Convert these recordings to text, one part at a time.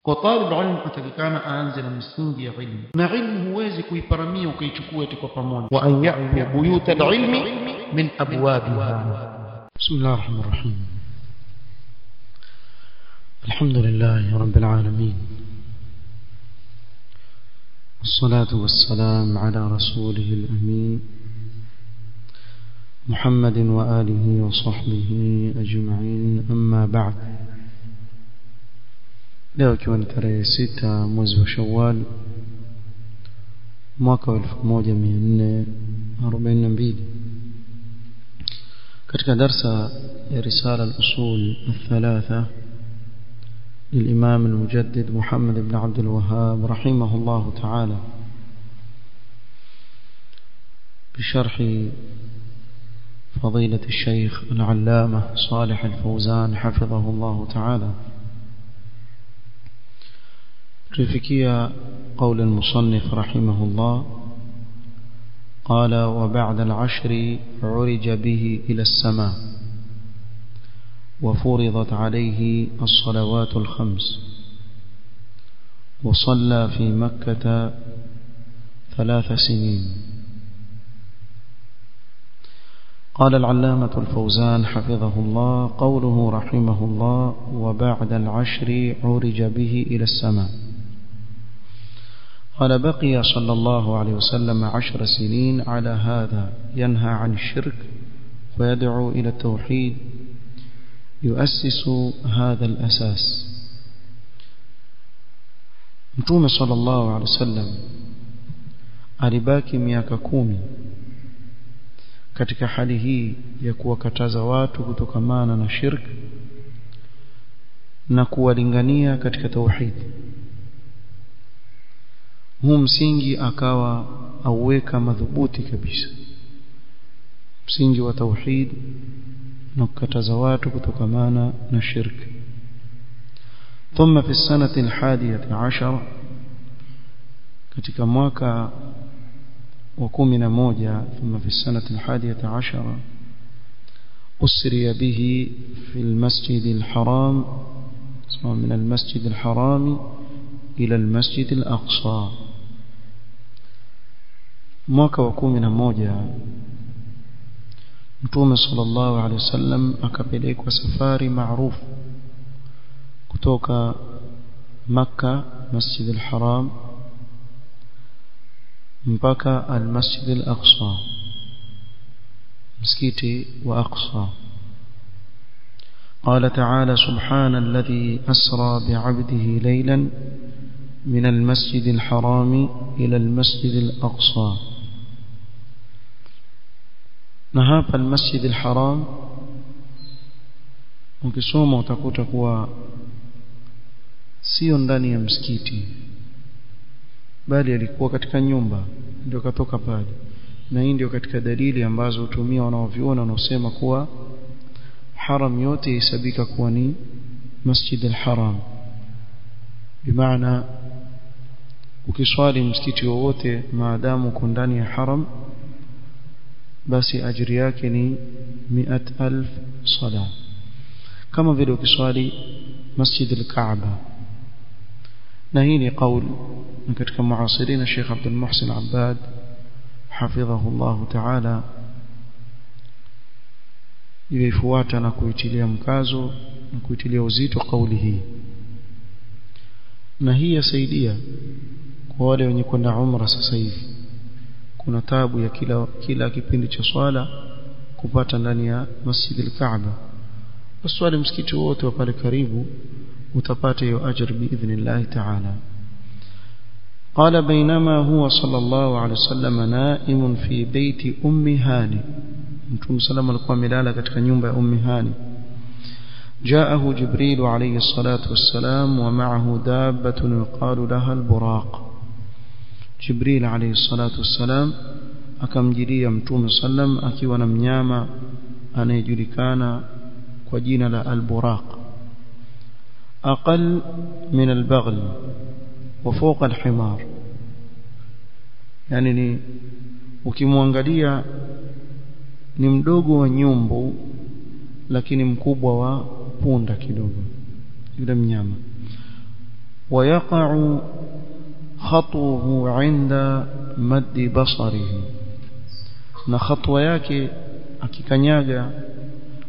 Kwa talib ilmu atakikana aanze na msingi ya ilmu, na ilmu huwezi kuiparamia ukaichukua eti kwa pamoja. Wa an ya'tu buyut al-ilmi min abwabiha. Bismillahir rahmanir rahim. Alhamdulillahi rabbil alamin. والصلاة والسلام على رسوله الأمين محمد وآله وصحبه أجمعين. أما بعد. leo ikiwa ni tarehe 6 mwezi wa Shawwal mwaka wa 1442 katika darsa ya risala al-usul al-thalatha للإمام المجدد محمد بن عبد الوهاب رحمه الله تعالى بشرح فضيلة الشيخ العلامة صالح الفوزان حفظه الله تعالى. رفكية قول المصنف رحمه الله قال: وبعد العشر عرج به إلى السماء وفرضت عليه الصلوات الخمس وصلى في مكة 3 سنين. قال العلامة الفوزان حفظه الله: قوله رحمه الله وبعد العشر عرج به إلى السماء، قال: بقي صلى الله عليه وسلم 10 سنين على هذا ينهى عن الشرك ويدعو إلى التوحيد يؤسس هذا الأساس. متوم صلى الله عليه وسلم alibaki miaka 10 katika hali hii ya kuwakataza watu kutokamana na shirk na kuwalingania katika tauhid. Huu msingi akawa auweka madhubuti kabisa, msingi wa tauhid na kukataza watu kutokamana na shirk. ثم في السنة 11 katika mwaka wa 11 ثم في السنة 11 أسري به في المسجد الحرام من المسجد الحرام إلى المسجد الأقصى. mwaka wa 11 Mtume sallallahu alaihi wasallam akapelekwa safari maarufu kutoka Makka Masjid al-Haram mpaka al-Masjid al-Aqsa, msikiti wa Aqsa. قال تعالى: سبحان الذي أسرى بعبده ليلا من المسجد الحرام إلى المسجد الأقصى. na hapa al-Masjid al-Haram ukisoma utakuta kuwa sio ndani ya msikiti, bali alikuwa katika nyumba, ndio katoka pale. Na hii ndio katika dalili ambazo hutumia wanaoviona wanaosema kuwa haram yote isabika kuwa ni Masjid al-Haram. Bimaana ukiswali msikiti wowote maadamu uko ndani ya haram, basi ajiri yake ni 100,000 sala, kama vile ukiswali Masjid al-Kaaba. na hii ni kauli katika muasirina Sheikh Abdul Muhsin Abbad hafidhahu Allah ta'ala, ifuata na kuitilia mkazo na kuitilia uzito kauli hii. na hii yasaidia kwa wale wenye kwenda umra sasa hivi. Kuna tabu ya kila kipindi cha swala kupata ndani ya Masjid al-Kaaba. Uswali msikiti wote wa pale karibu utapata hiyo ajr biidhnillah ta'ala. قال: بينما هو صلى الله عليه وسلم نائم في بيت أم هاني. Mtume sallallahu alikuwa amelala katika nyumba ya Ummi Hani. جاءه جبريل عليه الصلاة والسلام ومعه دابة يقال لها البراق. Jibril alayhi salatu wassalam akamjilia Mtume sallam akiwa na mnyama anayejulikana kwa jina la al-buraq, aqal min al-baghl wa fawqa al-himar. yani ni ukimwangalia ni mdogo wa nyumbu lakini mkubwa wa punda kidogo yule mnyama. ويقع خطوه عند مد بصره na khatwa yake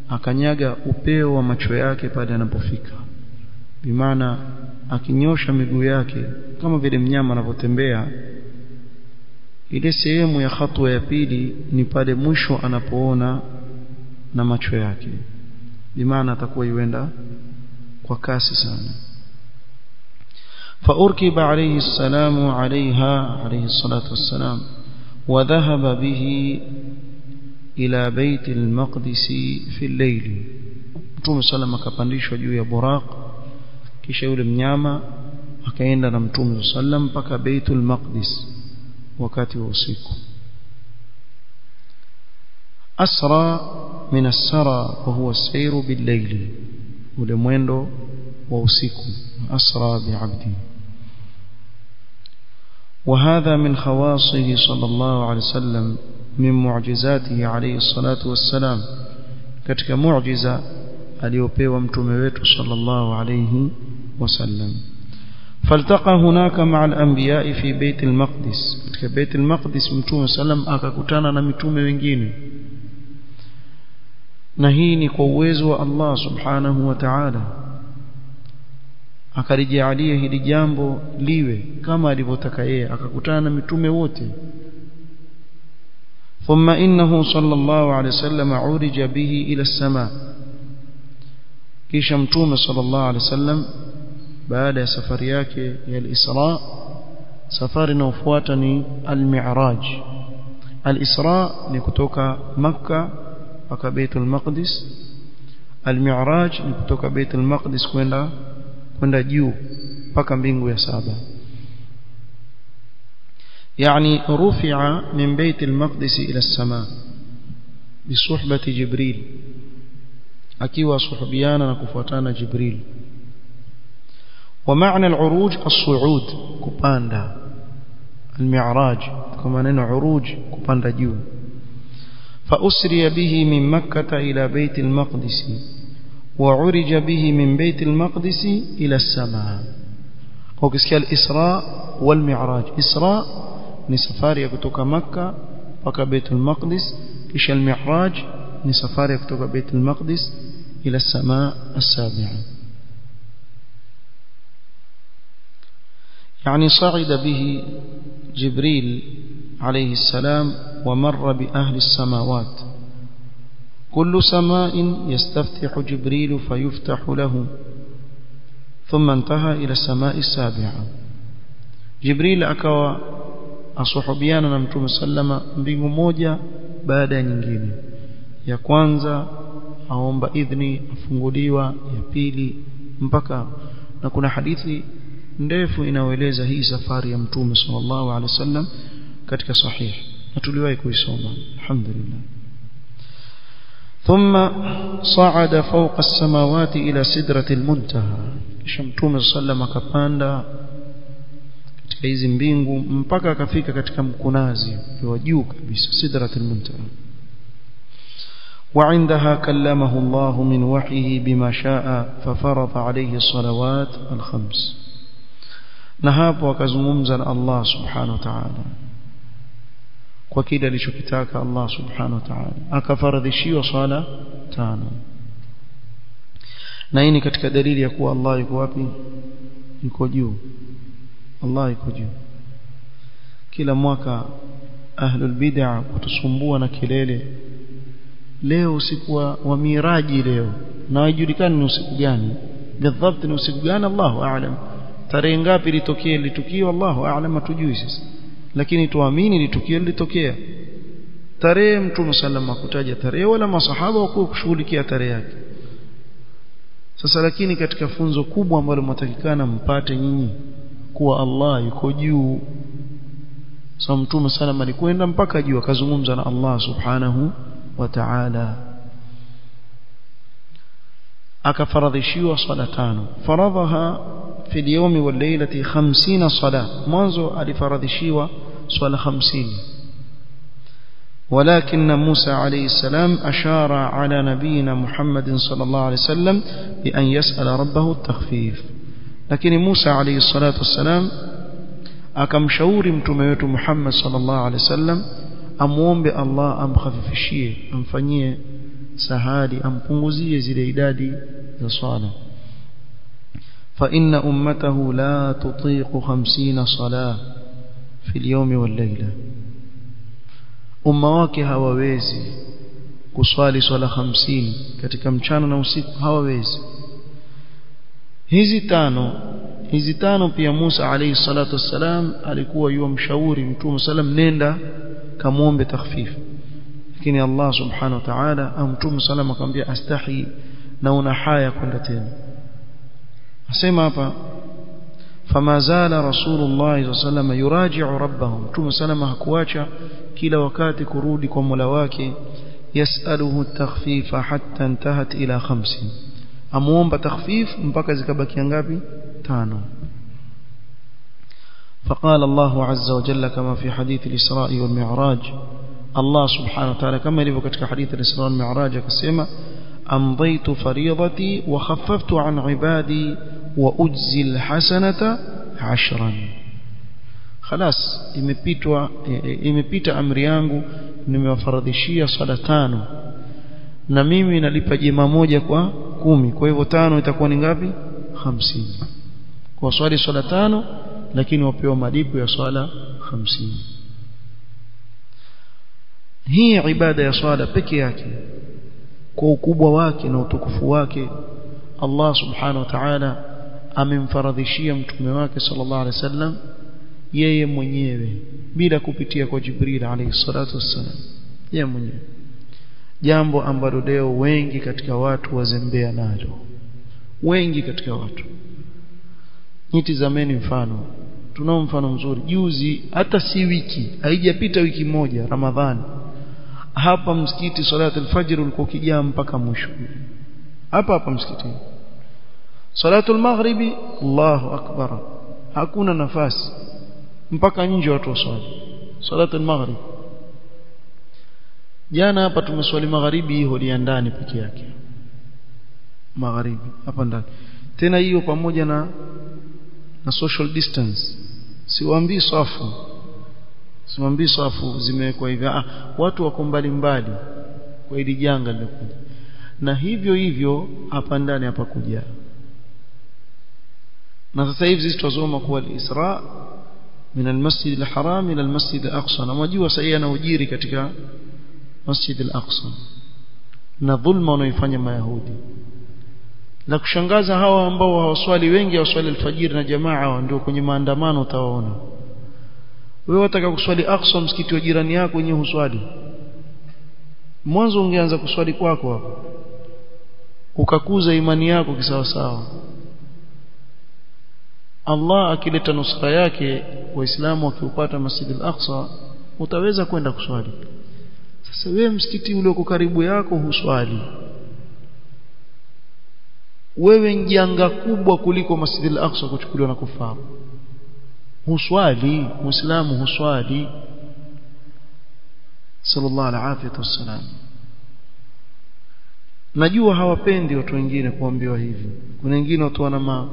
akanyaga upeo wa macho yake pale anapofika bimaana akinyosha miguu yake kama vile mnyama anapotembea ile sehemu ya khatwa ya pili ni pale mwisho anapoona na macho yake bimaana atakuwa yuenda kwa kasi sana فأركب عليه السلام عليها عليه الصلاة والسلام وذهب به إلى بيت المقدس في الليل Mtume sallam akapandishwa juu ya buraq kisha yule mnyama akaenda na Mtume sallam mpaka Baitul Maqdis wakati wa usiku asra min as-sara wa huwa as-sayru bil-layl ule mwendo wa usiku asra bi'abdi وهذا من خواصه صلى الله عليه وسلم من معجزاته عليه الصلاة والسلام katika muujiza aliyopewa mtume wetu sallallahu alayhi wasallam فالتقى هناك مع الانبياء في بيت المقدس katika بيت المقدس mtume sallam akakutana na mitume wengine na hii ni kwa uwezo wa Allah subhanahu wa ta'ala akalijalia hili jambo liwe kama alivyotaka yeye akakutana na mitume wote ثم إنه صلى الله عليه وسلم عرج به إلى السماء kisha mtume sallallahu alaihi wasallam baada ya safari yake ya al-Isra safari inayofuata ni al-Mi'raj al-Isra ni kutoka Makkah mpaka Baitul Maqdis al-Mi'raj ni kutoka Baitul Maqdis kwenda juu mpaka mbingu ya saba يعني رفع من بيت المقدس إلى السماء بصحبة جبريل akiwa suhubiana na kufuatana Jibril ومعنى العروج الصعود kupanda المعراج كما نن عروج kupanda juu فأسري به من مكة إلى بيت المقدس وعرج به من بيت المقدس إلى السماء وكسكال الإسراء والمعراج إسراء ni safari ya kutoka Makka mpaka Baitul Maqdis kisha al-Mi'raj ni safari ya kutoka Baitul Maqdis ila samaa as-sabi'a يعني صعد به جبريل عليه السلام ومر بأهل السماوات كل سماء يستفتح جبريل فيفتح له ثم انتهى إلى السماء السابعة جبريل akawa asuhubiana na Mtume sallama mbingu moja baada ya nyingine ya kwanza aomba idhni afunguliwa ya pili mpaka na kuna hadithi ndefu inayoeleza hii safari ya Mtume sallallahu alaihi wasallam katika sahih na tuliwahi kuisoma alhamdulillah ثم صعد فوق السماوات إلى سدرة المنتهى kisha Mtume sallam akapanda katika hizi mbingu mpaka akafika katika mkunazi wa juu kabisa sidratul muntaha وعندها كلمه الله من وحيه بما شاء ففرض عليه الصلوات الخمس نهاب وكزممزا الله سبحانه وتعالى kwa kile alichokitaka Allah subhanahu wa ta'ala akafaradhishiwa swala 5 na hii ni katika dalili ya kuwa Allah yuko wapi yuko juu Allah yuko juu kila mwaka ahlul bid'ah kutusumbua na kelele leo usiku wa miraji leo na haijulikani ni usiku gani بالضبط ni usiku gani Allahu a'lam tarehe ngapi litokee litukio Allahu a'lam hatujui sasa lakini tuamini litukio litokea tarehe Mtume sallam akutaja tarehe wala masahaba wako kushughulikia tarehe yake sasa lakini katika funzo kubwa ambalo mtatakikana mpate nyinyi kuwa Allah yuko juu so Mtume sallam alikwenda mpaka juu akazungumza na Allah subhanahu wa ta'ala akafaradhishiwa swala 5 faradhaha في اليوم والليلة 50 صلاة mwanzo alifaradhishiwa swala 50 ولكن موسى عليه السلام أشار على نبينا محمد صلى الله عليه وسلم بأن يسأل ربه التخفيف lakini Musa alayhi salatu wassalam akamshauri mtume wetu Muhammad sallallahu alaihi wasallam amuombe Allah amkhafifishie, amfanyie sahali, ampunguzie zile idadi za swala. fa inna ummatahu la tutiqu 50 salah fi al-yawm wal-layla, umma wake hawawezi kuswali swala 50 katika mchana na usiku, hawawezi. hizi tano pia Musa alayhi salatu wassalam alikuwa yumshauri mtume sallam, nenda kamuombe takhfif, lakini Allah subhanahu wa ta'ala mtume sallam akamwambia astahi na una haya kwenda tena. Asema hapa fama zala rasulullah sallallahu yuraji'u rabbahu, mtume sallam hakuacha kila wakati kurudi kwa Mola wake, yasaluhu takhfifa hatta intahat ila 50, amuomba takhfif mpaka zikabaki ngapi? 5. فقال الله عز وجل كما في حديث الإسراء والمعراج، الله سبحانه وتعالى كما يلي في حديث الإسراء والمعراج كسمة أمضيت فريضتي وخففت عن عبادي وأجزي الحسنة 10. خلاص imepita amri yangu, nimewafaradhishia sala 5 na mimi nalipa jema moja kwa 10, kwa hivyo 5 itakuwa ni ngapi? 50. kwa swali swala 5 lakini wapewa malipo ya swala 50. hii ibada ya swala peke yake kwa ukubwa wake na utukufu wake Allah subhanahu wa ta'ala amemfaradhishia mtume wake sallallahu alaihi wasallam yeye mwenyewe bila kupitia kwa Jibril alayhi salatu wassalam, yeye mwenyewe, jambo ambalo leo wengi katika watu wazembea nalo. Wengi katika watu, nitizameni mfano, tunao mfano mzuri. Juzi, hata si wiki, haijapita wiki moja Ramadhani, hapa msikiti salatu al-fajr ulikuwa kijaa mpaka mwisho. Hapa msikitini salatu al-maghribi, Allahu akbar, hakuna nafasi, mpaka nje watu waswali salatu al-maghrib. Jana hapa tumeswali magharibi hodi ndani peke yake, magharibi hapa ndani, tena hiyo pamoja na social distance. Siwaambii safu zimewekwa hivi, watu wako mbali mbali kwa hili janga lilokuja, na hivyo hapa ndani hapa kuja. na sasa hivi sisi tuzoma kwa al-Isra min al-Masjid al-Haram ila al-Masjid al-Aqsa, na wajua sasa yanayojiri katika Masjid al-Aqsa na dhulma wanaoifanya Mayahudi. Na kushangaza hawa ambao hawaswali, wengi hawaswali alfajiri na jamaa, ndio kwenye maandamano utawaona. Wewe wataka kuswali Aqsa, msikiti wa jirani yako wenyewe huswali. Mwanzo ungeanza kuswali kwako hapo, ukakuza imani yako kisawa sawa. Allah akileta nusra yake, waislamu wakiupata Masjid al-Aqsa, utaweza kwenda kuswali. Sasa wewe msikiti ule uko karibu yako huswali, wewe njanga kubwa kuliko Masjid al-Aqsa kuchukuliwa na kufaru. Huswali, muislamu huswali. Sallallahu alaihi wasallam. Najua hawapendi watu wengine kuambiwa hivi. Kuna wengine watu wana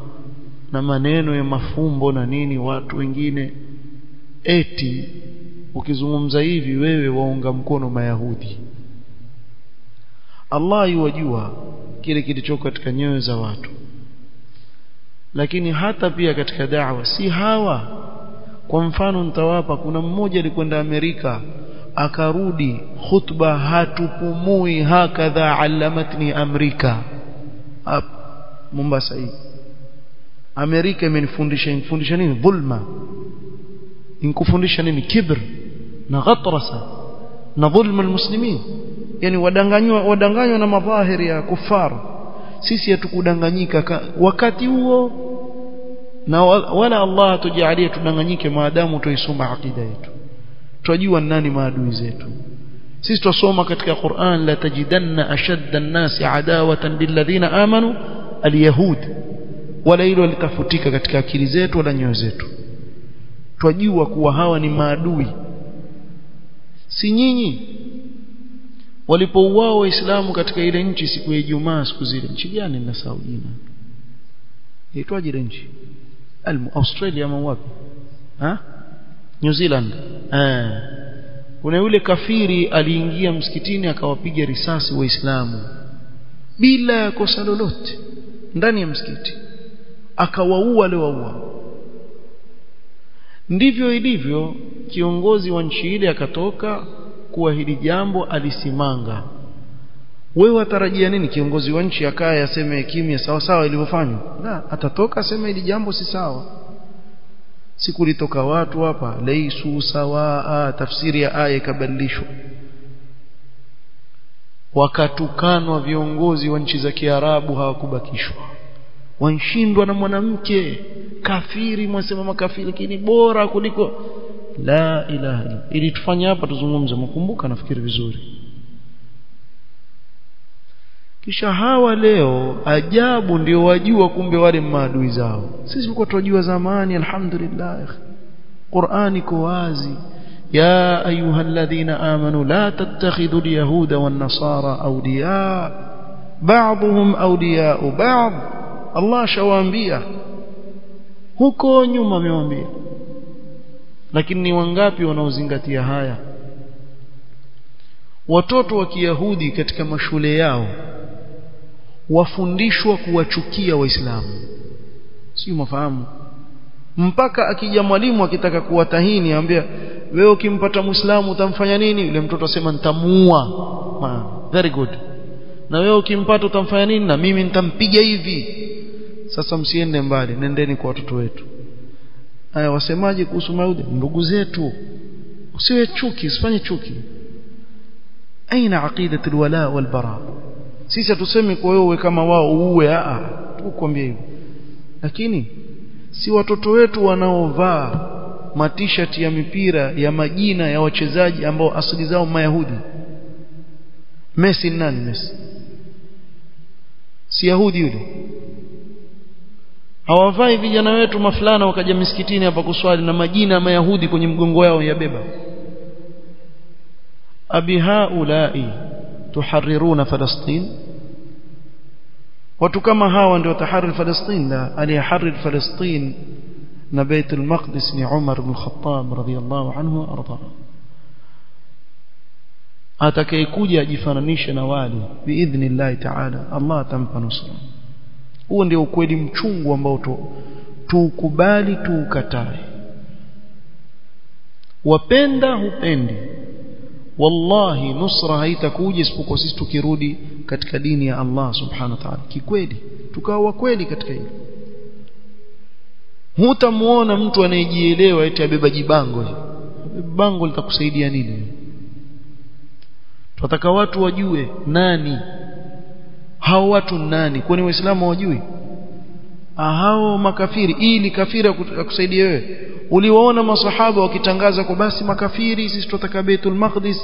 na maneno ya mafumbo na nini, watu wengine eti ukizungumza hivi wewe waunga mkono Mayahudi. Allah yuwajua kile kilichoko katika nyoyo za watu, lakini hata pia katika da'wa si hawa. Kwa mfano nitawapa, kuna mmoja alikwenda Amerika akarudi, khutba hatupumui, hakadha alamatni Amerika Mombasa hii. Amerika imenifundisha nini? Dhulma. Inkufundisha nini? Kibr na ghatrasa na dhulma almuslimin. Yani wadanganywa na madhahiri ya kufar. Sisi hatukudanganyika wakati huo, na wala Allah hatujalia tudanganyike maadamu tuisoma akida yetu, tunajua nani maadui zetu. Sisi tusoma katika Qur'an, la tajidanna ashadda an-nasi adawatan lilladhina amanu al-yahud, wala hilo litafutika katika akili zetu wala nyoyo zetu. Twajua kuwa hawa ni maadui. Si nyinyi walipouao waislamu katika ile nchi siku ya Ijumaa, siku zile, nchi gani ninasahau jina, itwaje nchi Australia ama wapi New Zealand kuna yule kafiri aliingia msikitini akawapiga risasi waislamu bila kosa lolote ndani ya msikiti akawaua wale waua. Ndivyo ilivyo kiongozi wa nchi ile akatoka kuwa hili jambo alisimanga. Wewe watarajia nini kiongozi wa nchi akae aseme kimya sawa sawa ilivyofanywa? La, atatoka aseme hili jambo si sawa. Siku litoka watu hapa laisu sawa, tafsiri ya aya ikabadilishwa, wakatukanwa viongozi wa nchi za Kiarabu, hawakubakishwa, wanshindwa na mwanamke kafiri, mwasema makafiri lakini bora kuliko la ilaha illa. Ili tufanye hapa tuzungumze, mkumbuka nafikiri vizuri. Kisha hawa leo ajabu ndio wajua kumbe wale maadui zao. Sisi tulikuwa tunajua zamani, alhamdulillah. Qur'ani iko wazi, ya ayyuhalladhina amanu la tattakhidhu alyahuda wan-nasara awliya ba'dhum awliya'u ba'd. Allah shawaambia huko nyuma, amewaambia, lakini ni wangapi wanaozingatia haya? Watoto wa Kiyahudi katika mashule yao wafundishwa kuwachukia Waislamu, sio mafahamu. Mpaka akija mwalimu akitaka kuwatahini anambia, wewe ukimpata Muislamu utamfanya nini? Yule mtoto asema nitamuua. Very good. Na wewe ukimpata utamfanya nini? Na mimi nitampiga hivi. Sasa msiende mbali, nendeni kwa watoto wetu. Haya, wasemaje kuhusu Mayahudi? Ndugu zetu. Usiwe chuki, usifanye chuki. Aina aqidatu alwala walbara? Sisi hatusemi kwa wewe kama wao uue, tukwambia hivyo. Lakini si watoto wetu wanaovaa matishati ya mipira ya majina ya wachezaji ambao asili zao Mayahudi. Messi nani? Messi si Yahudi yule? Hawavai vijana wetu mafulana wakaja misikitini hapa kuswali na majina ya Mayahudi kwenye mgongo yao yabeba. Abi haulai tuharriruna Palestina? Watu kama hawa ndio taharrir Palestina? La, aliharrir Palestina na Baitul Maqdis ni Umar ibn Khattab radhiyallahu anhu arda. Atakayekuja ajifananishe na wale biidhnillah ta'ala, Allah atampa nusra. Huo ndio ukweli mchungu ambao tukubali tuukatae. Wapenda hupendi, wallahi nusra haitakuja isipokuwa sisi tukirudi katika dini ya Allah subhanahu wa ta'ala kikweli, tukawa kweli katika hilo. Hutamuona mtu anayejielewa eti abeba jibango. Bango litakusaidia nini? Tunataka watu wajue nani hao watu, nani? Kwani waislamu hawajui? Hao makafiri. Ili kafiri akusaidia wewe? Uliwaona masahaba wakitangaza kwa basi makafiri sisi tunataka Baitul Maqdis?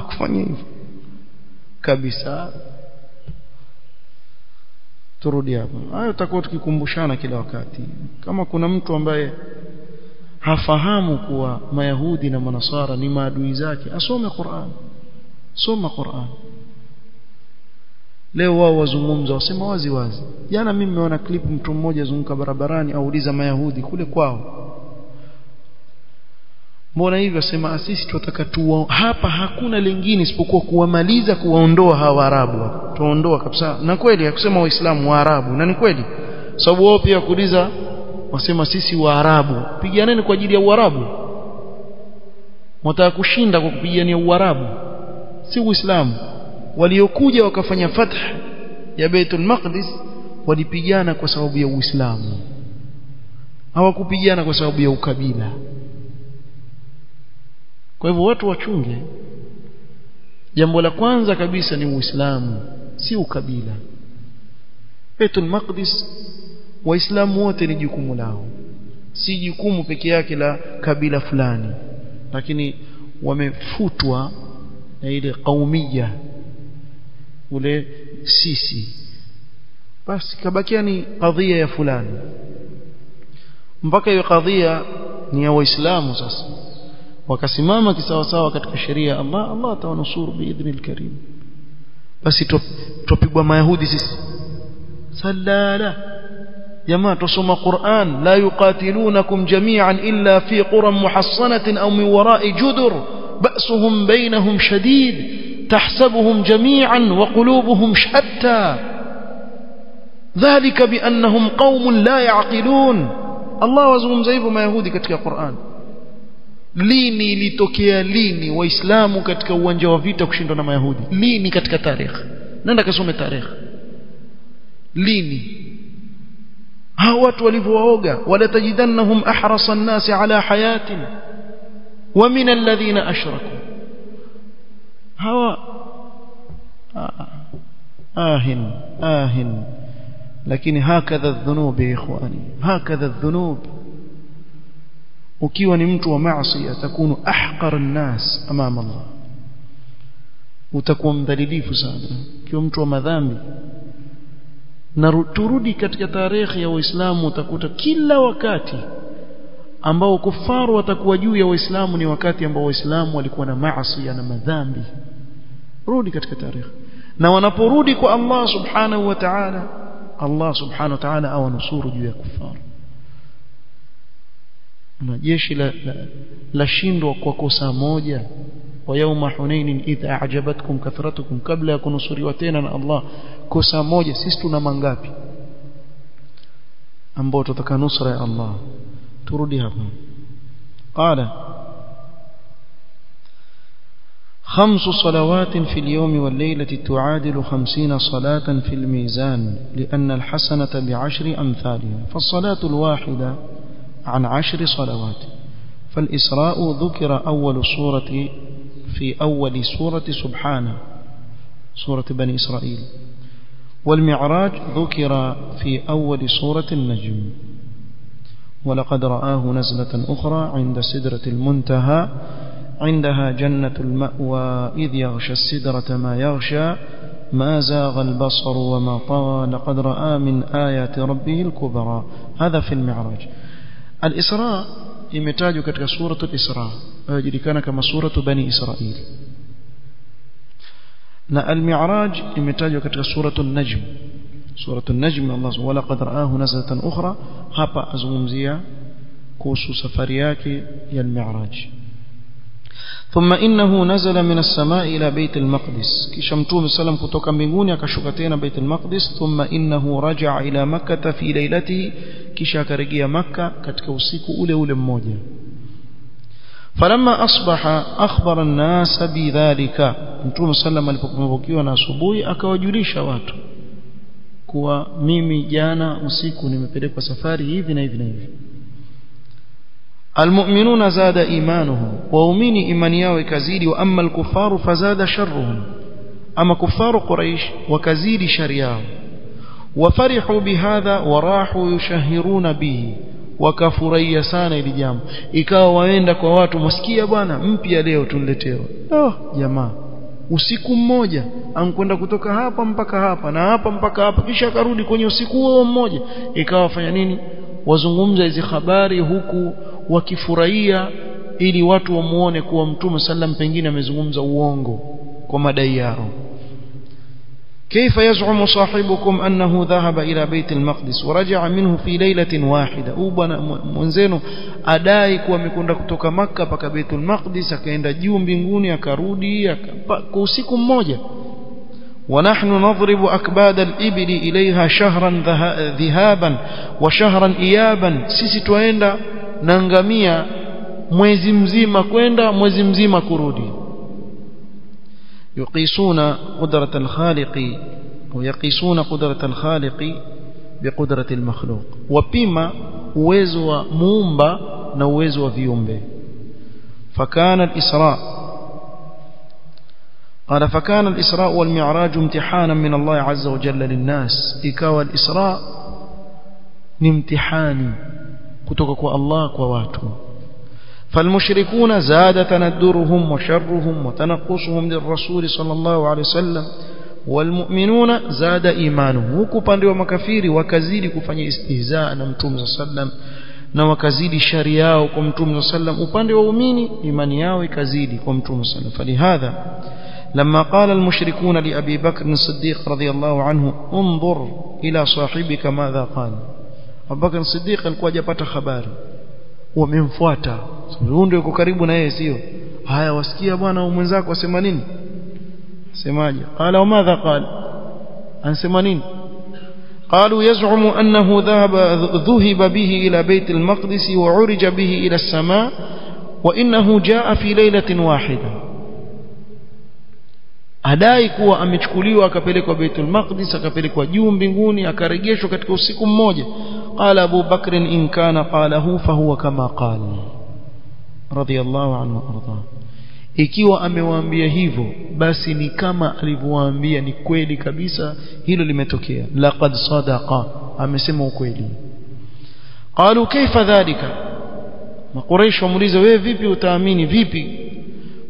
Kufanya hivyo kabisa. Turudi hapa, hayo tutakuwa tukikumbushana kila wakati. Kama kuna mtu ambaye hafahamu kuwa Mayahudi na Manasara ni maadui zake, asome Qur'an. Soma Qur'an. Leo wao wazungumza, wasema wazi wazi. Jana mimi nimeona clip, mtu mmoja zunguka barabarani auliza Mayahudi kule kwao, mbona hivi? Asema sisi tunataka hapa hakuna lingine isipokuwa kuwamaliza, kuwaondoa hawa Arabu. Tuondoa kabisa. Na kweli hakusema Waislamu, wa Arabu. Na ni kweli, sababu wao pia kuuliza wasema sisi wa Arabu. Piganeni kwa ajili ya Uarabu. Mtaka kushinda kwa kupigania Uarabu, si Uislamu. Waliokuja wakafanya fath ya Baitul Maqdis walipigana kwa sababu ya Uislamu, hawakupigana kwa sababu ya ukabila. Kwa hivyo watu wachunge. Jambo la kwanza kabisa ni Uislamu, si ukabila. Baitul Maqdis Waislamu wote ni jukumu lao, si jukumu peke yake la kabila fulani. Lakini wamefutwa na ile qaumia, ule sisi, basi kabakia ni kadhia ya fulani, mpaka hiyo kadhia ni ya Waislamu. Sasa wakasimama kisawasawa katika sheria Allah, Allah atawanusuru biidhnil karim. Basi tupigwa Mayahudi sisi, salala jamaa tusoma Qur'an la yuqatilunakum jami'an illa fi quran muhassanatin aw min wara'i judur ba'suhum bainahum shadid tahsabuhum jami'an wa qulubuhum shatta dhalika bi annahum qaumun la ya'qilun. Allah wazungumza hivyo mayahudi katika Qur'an. Lini ilitokea lini waislamu katika uwanja wa vita kushindwa na mayahudi? Lini katika tarehe? Nenda kasome tarehe. Lini? hao watu walivyowaoga, wala tajidannahum ahrasa an-nasi ala hayatin wa min alladhina ashraku. hawa آهن لكن هكذا الذنوب يا إخواني، هكذا الذنوب. ukiwa ni mtu wa maasi atakunu ahqar an-nas amama Allah, utakuwa mdhalilifu sana ukiwa mtu wa madhambi. Na turudi katika tarehe ya Uislamu, utakuta kila wakati ambao kufaru watakuwa juu ya Waislamu ni wakati ambao Waislamu walikuwa na maasi na madhambi. Rudi katika tarehe, na wanaporudi kwa Allah subhanahu wa ta'ala, Allah subhanahu wa ta'ala awanusuru juu ya kufaru. Na jeshi la shindwa kwa kosa moja. wa yawma hunainin idha a'jabatkum kathratukum, kabla ya kunusuriwa tena na Allah kosa moja. Sisi tuna mangapi ambao tutaka nusra ya Allah? turudi hapa. qala 5 صلوات في اليوم والليلة تعادل 50 صلاة في الميزان، لأن الحسنة ب10 أمثالها، فالصلاة الواحدة عن 10 صلوات. فالإسراء ذكر أول سورة في أول سورة سبحانه، سورة بني إسرائيل، والمعراج ذكر في أول سورة النجم. ولقد رآه نزلة أخرى عند سدرة المنتهى عندها جنة المأوى إذ يغشى السدرة ما يغشى ما زاغ البصر وما طغى لقد رأى من آيات ربه الكبرى. هذا في المعراج. الإسراء imetajwa katika suratul Isra, inajulikana kama suratu Bani Israil, na al-Mi'raj imetajwa katika suratul Najm. Suratul Najm Allah subhanahu wa laqad ra'ahu nazlatan ukhra, hapa azungumzia kuhusu safari yake ya al-Mi'raj. ثم إنه نزل من السماء إلى بيت المقدس، kisha Mtume sallam kutoka mbinguni akashuka tena Bait al-Maqdis. ثم إنه رجع إلى مكة في ليلته, kisha akarejea Makka katika usiku ule ule mmoja. فلما أصبح أخبر الناس بذلك, Mtume sallam alipokumbukiwa na asubuhi akawajulisha watu kuwa mimi jana usiku nimepelekwa safari hivi na hivi na hivi. المؤمنون زاد إيمانهم, وأميني إيمانيا وكزيد. وأما الكفار فزاد شرهم, أما كفار قريش وكزيد شرياهم. وفرحوا بهذا وراحوا يشهرون به, وكفريا sana ili jambo. Ikawa waenda kwa watu, msikia bwana mpya leo tunletewa. Jamaa usiku mmoja ankwenda kutoka hapa mpaka hapa na hapa mpaka hapa, kisha akarudi kwenye usiku huo mmoja. Ikawa fanya nini? Wazungumza hizi habari huku wakifurahia, ili watu wamuone kuwa Mtume sallam pengine amezungumza uongo kwa madai yao. كيف يزعم صاحبكم أنه ذهب إلى بيت المقدس ورجع منه في ليلة واحدة؟ bwana mwenzenu adai kuwa amekwenda kutoka Makka mpaka Baitul Maqdis, akaenda juu mbinguni akarudi kwa usiku mmoja. ونحن نضرب أكباد الإبل إليها شهرا ذهابا وشهرا إيابا, sisi tuenda na ngamia mwezi mzima kwenda mwezi mzima kurudi. يقيسون قدرة الخالق ويقيسون قدرة الخالق بقدرة المخلوق, وبما uwezo wa muumba na uwezo wa viumbe. فكان الإسراء قال فكان الإسراء والمعراج امتحانا من الله عز وجل للناس. ikawa الإسراء ni mtihani kutoka kwa Allah kwa watu. فالمشركون زاد تندرهم وشرهم وتنقصهم للرسول صلى الله عليه وسلم, والمؤمنون زاد إيمانهم. huku pande wa makafiri wakazidi kufanya istihzaa na Mtume sallam na wakazidi shari yao kwa Mtume sallam. upande wa waumini imani yao ikazidi kwa Mtume sallam. فلهذا لما قال المشركون لأبي بكر الصديق رضي الله عنه انظر إلى صاحبك ماذا قال, Abubakar Siddiq alikuwa hajapata habari, wamemfuata, huyo ndio yuko karibu na yeye, sio haya wasikia bwana mwenzako asema nini, semaje? Qala madha qala, ansema nini? قالوا يزعم أنه ذهب به إلى بيت المقدس وعرج به إلى السماء وإنه جاء في ليلة واحدة. adai kuwa amechukuliwa akapelekwa Baitul Maqdis, akapelekwa juu mbinguni, akarejeshwa katika usiku mmoja. Qala Abu Bakr in kana qalahu fahuwa kama qala radiyallahu anhu arda, ikiwa amewaambia hivyo basi ni kama alivyowaambia, ni kweli kabisa hilo limetokea. Laqad sadaqa, amesema ukweli. Qalu kaifa dhalika, Quraysh wamuuliza wewe vipi utaamini vipi?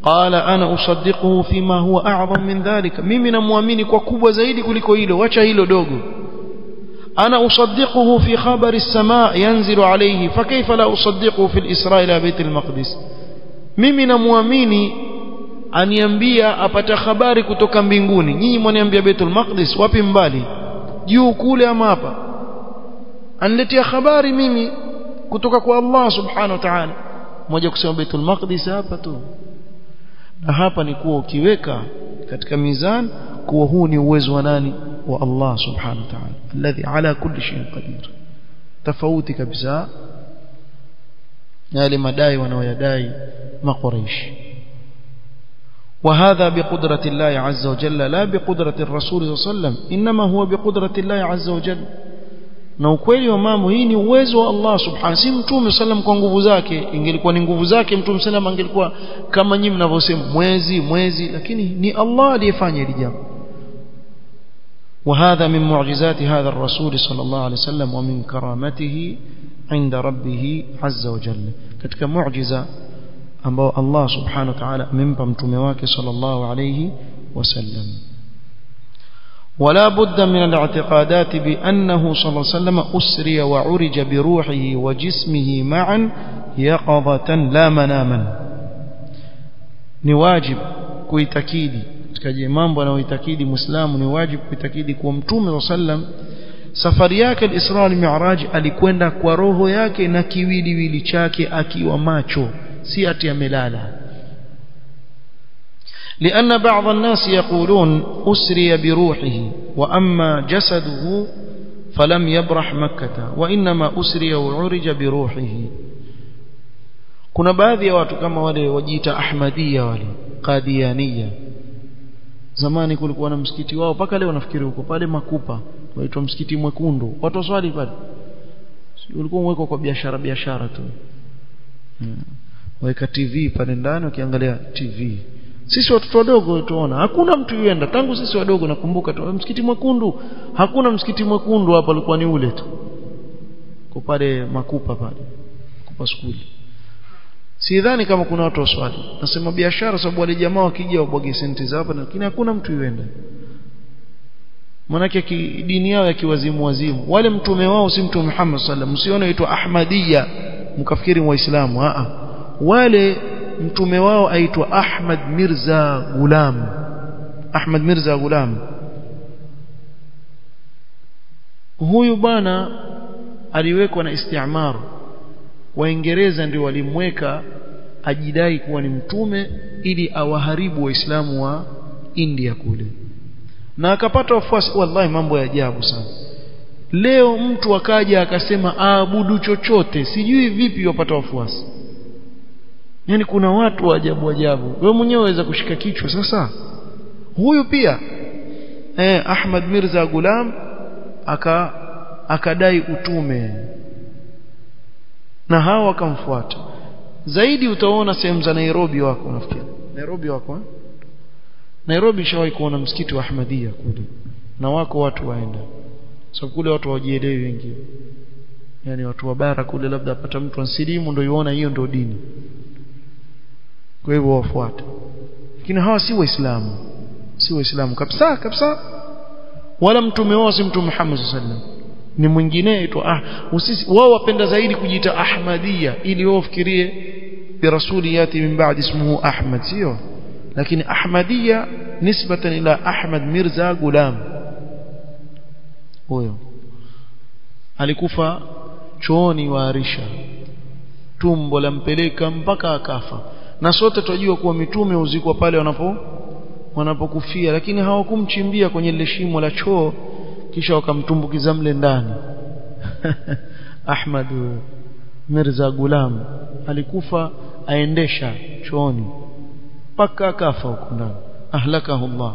Qala ana usaddiquhu fima huwa a'zam min dhalika, mimi namuamini kwa kubwa zaidi kuliko hilo, wacha hilo dogo. ana usaddiquhu fi khabari as-samaa yanzilu alayhi fa kayfa la usaddiquhu fi al-isra ila bayt al-maqdis, mimi namuamini aniambia apata habari kutoka mbinguni, nyinyi mwaniambia Baitul Maqdis, wapi mbali, juu kule ama hapa? Aniletea habari mimi kutoka kwa Allah subhanahu wa ta'ala, mmoja kusema Baitul Maqdis hapa tu. Na hapa ni kuwa ukiweka katika mizan kuwa huu ni uwezo wa nani? Wa Allah subhanahu wa ta'ala, alladhi ala kulli shay'in qadir. Tofauti kabisa na yale madai wanaoyadai maQuraish. وهذا بقدرة الله عز وجل لا بقدرة الرسول صلى الله عليه وسلم، إنما هو بقدرة الله عز وجل. na ukweli wa mambo hii ni uwezo wa Allah subhanahu, si mtume sallam kwa nguvu zake. Ingelikuwa ni nguvu zake mtume sallam angelikuwa kama nyinyi mnavyosema mwezi, lakini ni Allah aliyefanya hili jambo. وهذا من معجزات هذا الرسول صلى الله عليه وسلم ومن كرامته عند ربه عز وجل, katika muujiza ambao Allah subhanahu wa ta'ala amempa mtume wake sallallahu alayhi wasallam. ولا بد من الاعتقادات بأنه صلى الله عليه وسلم أسري وعرج بروحه وجسمه معا يقظة لا مناما. ni wajib kuitakidi katika mambo anayoitakidi muislamu, ni wajib kuitakidi kwa mtume sallam safari yake al-Isra al-Mi'raj alikwenda kwa roho yake na kiwiliwili chake akiwa macho, si ati amelala. لأن بعض الناس يقولون أسري بروحه وأما جسده فلم يبرح مكة وإنما أسري وعرج بروحه. kuna baadhi ya watu kama wale wajiita Ahmadiyya, wale Qadianiyya, zamani kulikuwa na msikiti wao mpaka leo nafikiri huko pale Makupa, waitwa msikiti mwekundu, watu waswali pale, ulikuwa umewekwa kwa biashara tu. Weka TV pale ndani, ukiangalia TV. Sisi watoto wadogo tuona hakuna mtu yuenda, tangu sisi wadogo nakumbuka tu msikiti mwekundu, hakuna msikiti mwekundu hapa, ulikuwa ni ule tu kwa pale Makupa pale Makupa skuli. Sidhani kama kuna watu waswali, nasema biashara, sababu wale jamaa wakija wabwage senti za hapa, lakini hakuna mtu yuenda. Manake dini yao ya kiwazimu, wale mtume wao si mtume Muhammad sallallahu alaihi wasallam. Msione aitwa Ahmadiyya mkafikiri waislamu, wale mtume wao aitwa Ahmad Mirza Ghulam. Ahmad Mirza Ghulam huyu bwana aliwekwa na isti'mar, Waingereza ndio walimweka ajidai kuwa ni mtume ili awaharibu waislamu wa India kule, na akapata wafuasi. Wallahi mambo ya ajabu sana. Leo mtu akaja akasema aabudu chochote, sijui vipi wapata wafuasi. Yani kuna watu wa ajabu. Wewe mwenyewe waweza kushika kichwa. Sasa huyu pia Ahmad Mirza Ghulam akadai utume, na hao wakamfuata. Zaidi utaona sehemu za Nairobi wako, nafikiri Nairobi wako Nairobi shawahi kuona msikiti wa Ahmadiyya kule, na wako watu waenda, sababu kule watu hawajielewi wengi, yani watu wa bara kule, labda apata mtu ansilimu ndio yuona hiyo ndio dini, kwa hivyo wafuata. Lakini hawa si waislamu kabisa, wala mtume wao si mtume Muhammad sallallahu alaihi wasallam, ni mwingine aitwa wao wapenda zaidi kujiita Ahmadiyya ili wao fikirie bi rasuliyati min ba'd ismuhu Ahmad, sio. Lakini Ahmadiyya nisbatan ila Ahmad Mirza Ghulam, huyo alikufa chooni waarisha, tumbo lampeleka mpaka akafa. Na sote tunajua kuwa mitume huzikwa pale wanapokufia, lakini hawakumchimbia kwenye lile shimo la choo kisha wakamtumbukiza mle ndani. Ahmad Mirza Gulam alikufa aendesha chooni mpaka akafa huko ndani, ahlakahu Allah.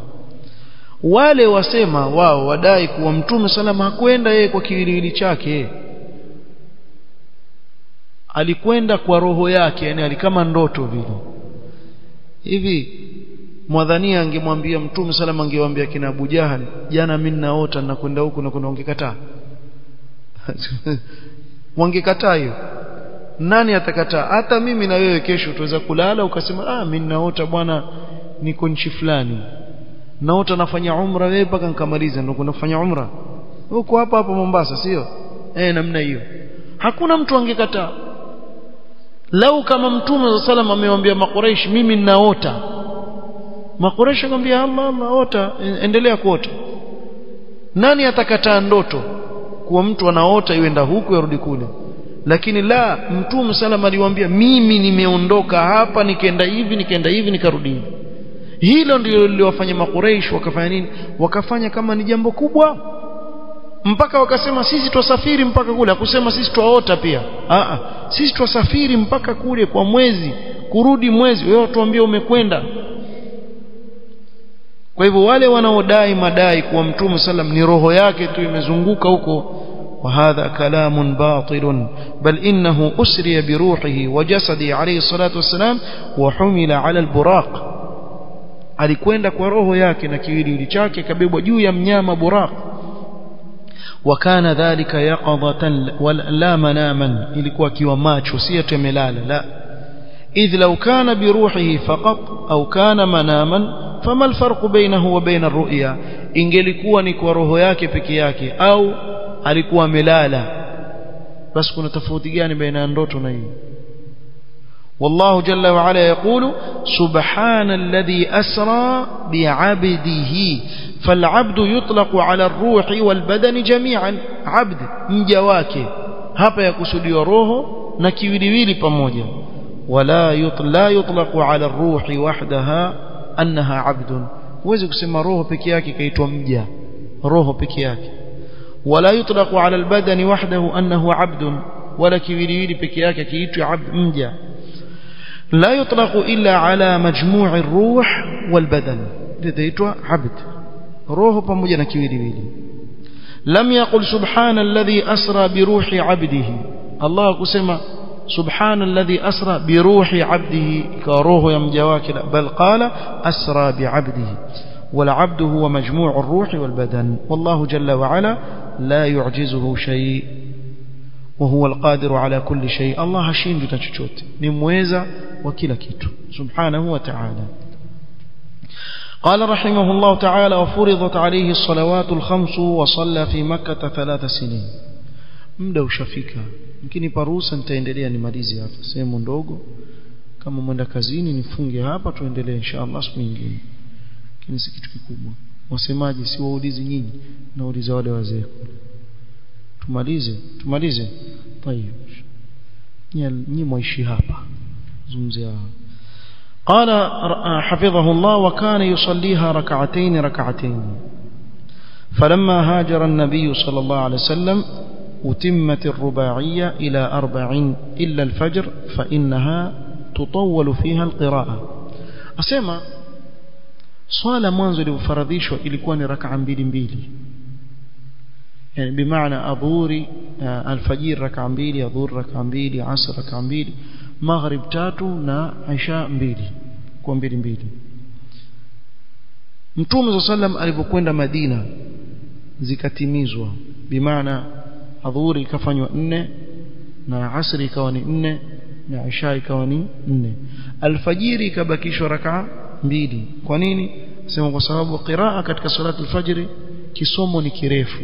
Wale wasema wao wadai kuwa Mtume salama hakwenda yeye kwa kiwiliwili chake, alikwenda kwa roho yake, yani alikama ndoto vile. Hivi mwadhania angemwambia Mtume salama, angewaambia kina Abu Jahal, jana mimi naota na kwenda huko na kuna ungekataa? Wangekataa hiyo? Nani atakataa? Hata mimi na wewe kesho tuweza kulala ukasema mimi naota bwana niko nchi fulani, naota nafanya umra, wewe mpaka nikamaliza ndio kwenda kufanya umra huko hapa Mombasa, sio? Namna hiyo hakuna mtu angekataa. Lau kama Mtume sallam amemwambia Makuraish mimi ninaota, Makuraish akamwambia Allah ota, endelea kuota. Nani atakataa ndoto kuwa mtu anaota yuenda huku yarudi kule? Lakini la, Mtume sallam aliwaambia mimi nimeondoka hapa nikaenda hivi nikarudi hivi. Hilo ndilo liliwafanya Makuraish wakafanya nini? Wakafanya kama ni jambo kubwa, mpaka wakasema sisi twasafiri mpaka kule. Hakusema sisi twaota pia, sisi twasafiri mpaka kule kwa mwezi, kurudi mwezi, wewe tuambie umekwenda. Kwa hivyo wale wanaodai madai kuwa Mtume sallam ni roho yake tu imezunguka huko, وهذا كلام باطل بل إنه أسري بروحه وجسده عليه الصلاة والسلام وحمل على البراق. alikwenda kwa roho yake na kiwiliwili chake kabebwa juu ya mnyama buraq. وكان ذلك يقظة ولا مناما, ilikuwa kiwa macho si atemelala, la. إذ لو كان بروحه فقط أو كان مناما فما الفرق بينه وبين الرؤيا, ingelikuwa ni kwa roho yake peke yake au alikuwa melala, basi kuna tofauti gani baina ya ndoto na hiyo? والله جل وعلا يقول سبحان الذي أسرى بعبده, فالعبد يطلق على الروح والبدن جميعا. عبد mja wake hapa yakusudiwa roho na kiwiliwili pamoja. ولا يطلق على الروح وحدها أنها عبد, huwezi kusema roho peke yake kaitwa mja, roho peke yake. ولا يطلق على البدن وحده أنه عبد, ولا kiwiliwili peke yake kiitwa abd, mja. لا يطلق إلا على مجموع الروح والبدن, لذيتوا عبد, روح pamoja na kiwiliwili. لم يقل سبحان الذي أسرى بروح عبده, الله kusema سبحان الذي أسرى بروح عبده كروح يمجواك, بل قال أسرى بعبده, والعبد هو مجموع الروح والبدن. والله جل وعلا لا يعجزه شيء وهو القادر على كل شيء. الله hashindwi na chochote, ni muweza wa kila kitu subhanahu wa ta'ala. قال رحمه الله تعالى وفرضت عليه الصلوات الخمس وصلى في مكة 3 سنين. muda ushafika, lakini paruhusa nitaendelea nimalize hapa sehemu ndogo. Kama mwenda kazini nifunge hapa, tuendelee inshallah siku nyingine, lakini si kitu kikubwa. Wasemaji si waulizi nyinyi, nauliza wale wazee. tumalize طيب nyinyi mwishi hapa zungumzia. قال حفظه الله وكان يصليها ركعتين فلما هاجر النبي صلى الله عليه وسلم أتمت الرباعية إلى 40 إلا الفجر فإنها تطول فيها القراءة. أسمع صلاة منزل وفرضيشوا ilikuwa ni rak'a mbili, يعني بمعنى أظهري الفجر ركعة 2, أظهر ركعة 2, عصر ركعة 2, مغرب 3 na isha 2, kwa 2. Mtume صلى الله عليه وسلم alipokwenda Madina zikatimizwa, bimaana adhuhuri ikafanywa 4 na asri ikawa ni 4 na isha ikawa ni 4, alfajiri ikabakishwa rak'a 2. Kwa nini? Sema kwa sababu qiraa katika salatu alfajiri kisomo ni kirefu,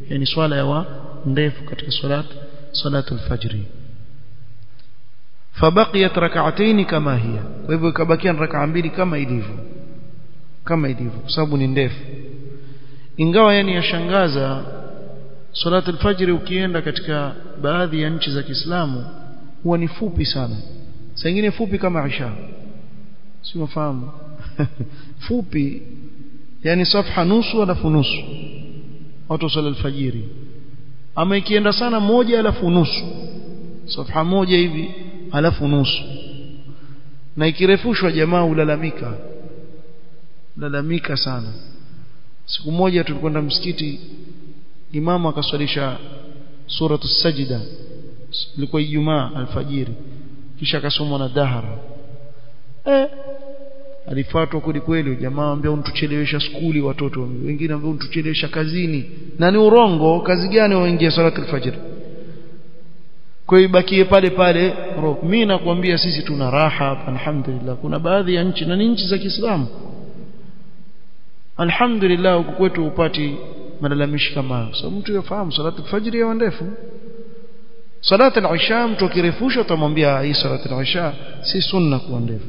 yani swala ya ndefu katika salatu alfajiri. Fabaqiyat rak'atayn kama hiya, kwa hivyo ikabakia rak'a 2 kama ilivyo kwa sababu ni ndefu. Ingawa yani yashangaza Salat al-fajr ukienda katika baadhi ya nchi za Kiislamu huwa ni fupi sana, saa nyingine fupi kama Isha, si unafahamu? Fupi yani safha nusu alafu nusu watu sala al-fajr. Ama ikienda sana moja alafu nusu, safha moja hivi alafu nusu, na ikirefushwa jamaa ulalamika sana. Siku moja tulikwenda msikiti, imamu akaswalisha suratu sajida, ilikuwa Ijumaa alfajiri, kisha akasomwa na dahara. Alifuatwa kweli jamaa, ambia untuchelewesha skuli watoto, wengine ambia untuchelewesha kazini, na ni urongo. Kazi gani waingia salatu alfajiri? Kwa hiyo bakie pale. Mimi nakwambia sisi tuna raha hapa alhamdulillah. Kuna baadhi ya nchi na nchi za Kiislamu alhamdulillah huko kwetu upati malalamishi kama hayo. So mtu yafahamu salatu alfajiri ya ndefu. Salatu al-isha mtu akirefusha utamwambia hii salatu al-isha si sunna kuwa ndefu.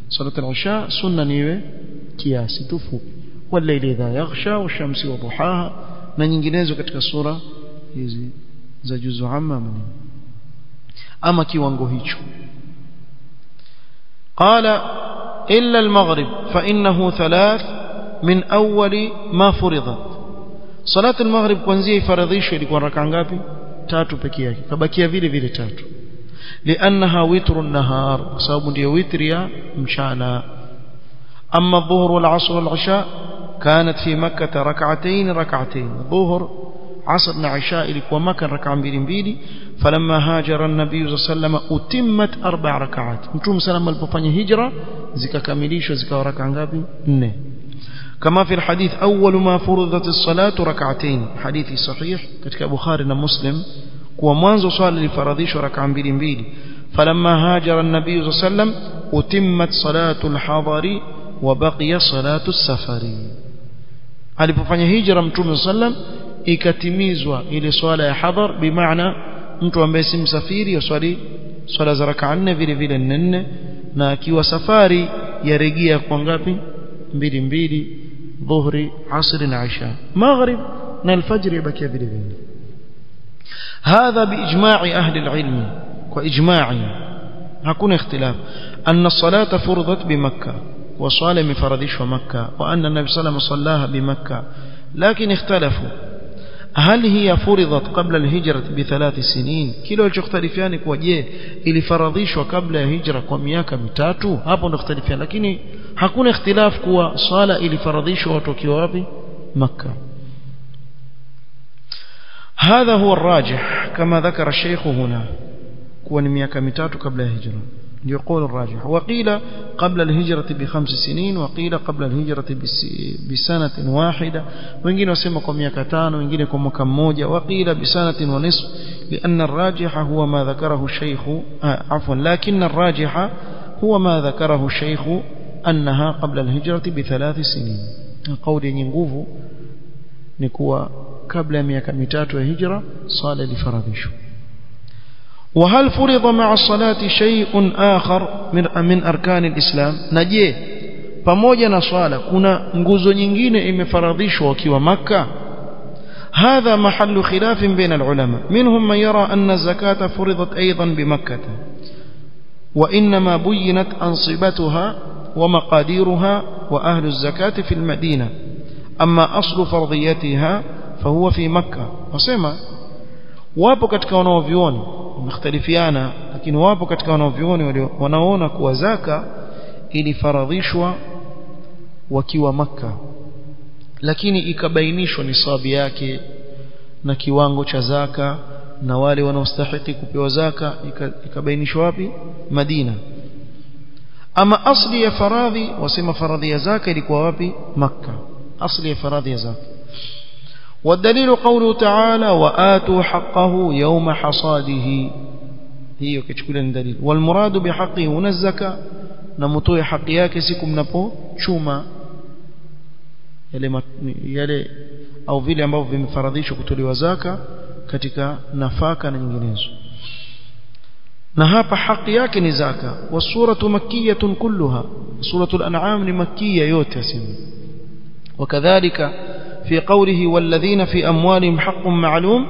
Salatu al-isha sunna ni iwe kiasi tu fupi. Wal-layli idha yaghsha wash-shamsi wa duhaha, na nyinginezo katika sura hizi za juzu amma. Ama kiwango hicho. Qala illa al-maghrib fa innahu thalath min awwali ma furidat. Salatu al-maghrib kuanzia ifaradhishwe ilikuwa raka ngapi? 3 pekee yake, kabakia vile 3. Liannaha witru an-nahar, sababu ndio witri ya mchana. Amma adh-dhuhr wal-'asr wal-'isha kanat fi makkah rak'atayn. Dhuhr, asr na isha ilikuwa Makkah rak'a 2. Falamma hajara an-nabiy sallallahu alayhi wasallam utimmat 4 rak'at. Mtume sallallahu alipofanya hijra zikakamilishwa zikawa rak'a ngapi? 4. كما في الحديث أول ما فرضت الصلاة ركعتين، حديث صحيح katika Bukhari na Muslim, kwa mwanzo swala ilifaradhishwa rak'a 2. فلما هاجر النبي صلى الله عليه وسلم utimmat salatu al-hadari wa baqiya salatu as-safari. Alipofanya hijra Mtume sallam ikatimizwa ile swala ya hadhar, bimaana mtu ambaye si msafiri yaswali swala za rak'a 4 vile 4, na akiwa safari yarejea kwa ngapi? 2 dhuhri, asri na isha. Maghrib na alfajr yabakia vile. Hadha biijma'i ahli alilm, kwa ijma'i hakuna ikhtilaf anna as-salata furidat bi Makkah, wa sala mifaradishwa Makkah, wa anna an-nabiy sallallahu alayhi wasallam sallaha bi Makkah. Lakin ikhtalafu هل هي فرضت قبل الهجرة ب3 سنين؟ kile walichokhtalifiana kwa je ilifaradhishwa kabla ya hijra kwa miaka 3? Hapo ndo ikhtalifiana, lakini hakuna ikhtilaf kuwa sala ilifaradhishwa watokiwa wapi? Makkah. هذا هو الراجح كما ذكر الشيخ هنا، kuwa ni miaka 3 kabla ya hijra. يقول الراجح. وقيل قبل الهجرة ب5 سنين، وقيل قبل الهجرة بسنة واحدة، wengine wasema kwa miaka 5، wengine kwa mwaka mmoja. وقيل بسنة ونصف، لأن الراجح هو ما ذكره الشيخ لكن الراجح هو ما ذكره الشيخ أنها قبل الهجرة ب3 سنين. قول ينغوف نكوا قبل miaka 3 ya hijra sala lifaradhishu. وهل فرض مع الصلاة شيء آخر من أركان الإسلام؟ نجي pamoja na swala kuna nguzo nyingine imefaradhishwa wakiwa Makkah. هذا محل خلاف بين العلماء، منهم من يرى أن الزكاة فرضت أيضا بمكة، وإنما بينت أنصبتها ومقاديرها وأهل الزكاة في المدينة، أما أصل فرضيتها فهو في مكة. وسمع wapo katika wanaovioni mختلفiana, lakini wapo katika wanaovioni wanaona kuwa zaka ilifaradhishwa wakiwa Makkah, lakini ikabainishwa nisabi yake na kiwango cha zaka na wale wanaostahili kupewa zaka ikabainishwa wapi? Madina. Ama asli ya faradhi, wasema faradhi ya zaka ilikuwa wapi? Makkah. Asli ya faradhi ya zaka. والدليل قوله تعالى وآتوا حقه يوم حصاده، hiyo kichukulia ni dalili. والمراد بحقه هنا الزكاة، na mtoe haki yake siku mnapochuma yale au vile ambavyo vimefaradhishwa kutolewa zaka katika nafaka na nyinginezo. Na hapa haki yake ni zaka. Wasuratu makkiyatun kulluha, suratul an'am ni makkiya yote asema. Wakadhalika في قوله والذين في أموالهم حق معلوم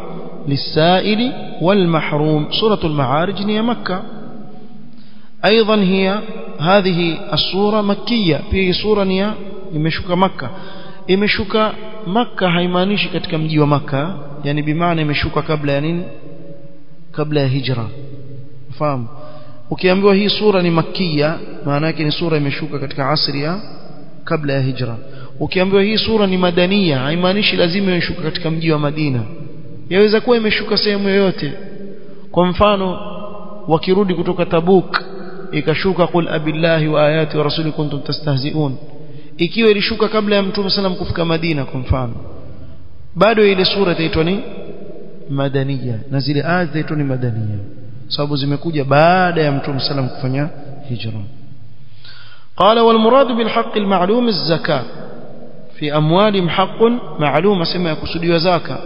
للسائل والمحروم. سورة المعارج هي مكة أيضا، هي هذه السورة مكية. في سورة هي imeshuka Makka. Imeshuka Makka haimaanishi katika mji wa Makka, yani bimaana imeshuka kabla ya nini? Kabla ya hijra. Fahamu? Ukiambiwa hii sura ni makkiya, maana yake ni sura imeshuka katika asri ya kabla ya hijra. Ukiambiwa hii sura ni madaniya, haimaanishi lazima imeshuka katika mji wa Madina. Yaweza kuwa imeshuka sehemu yoyote. Kwa mfano wakirudi kutoka Tabuk ikashuka qul abillahi wa ayati wa rasuli kuntum tastahzi'un, ikiwa ilishuka kabla ya Mtume sallam kufika Madina kwa mfano, bado ile sura itaitwa ni madaniya na zile aya zitaitwa ni madaniya sababu zimekuja baada ya Mtume sallam kufanya hijra. قال والمراد بالحق المعلوم الزكاة في أموالهم حق معلوم سما يقصدوا زكاة،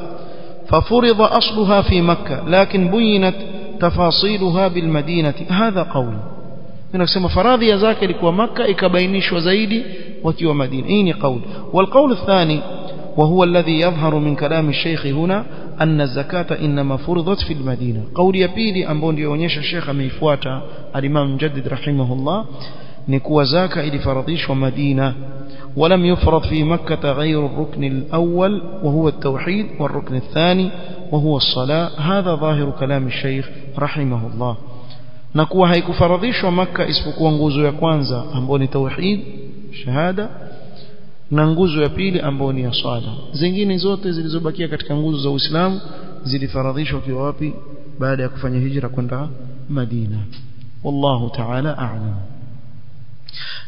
ففرض أصلها في مكة لكن بينت تفاصيلها بالمدينة. هذا قول نسمى فراضي يا زكاة لكوا مكة إكبينيش وزيدي وكوا مدينة. إني قول. والقول الثاني وهو الذي يظهر من كلام الشيخ هنا أن الزكاة إنما فرضت في المدينة. قول يبيدي أنبون يونيش الشيخ ميفواتا الإمام مجدد رحمه الله نكوا زكاة إلي فرضيش ومدينة، ولم يفرض في مكة غير الركن الأول وهو التوحيد، والركن الثاني وهو الصلاة. هذا ظاهر كلام الشيخ رحمه الله. نكوا هيك فرضيش ومكة اسبقوا nguzo ya kwanza ambao ni tauhid shahada na nguzo ya pili ambao ni ya swala. Zingine zote zilizobakia katika nguzo za Uislamu zilifaradhishwa kwa wapi? Baada ya kufanya hijra kwenda Madina. والله تعالى أعلم.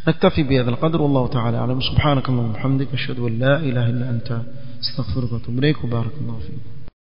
نكتفي بهذا القدر والله تعالى أعلم. سبحانك اللهم وبحمدك أشهد أن لا إله إلا أنت استغفرك وأتوب إليك وبارك الله فيك.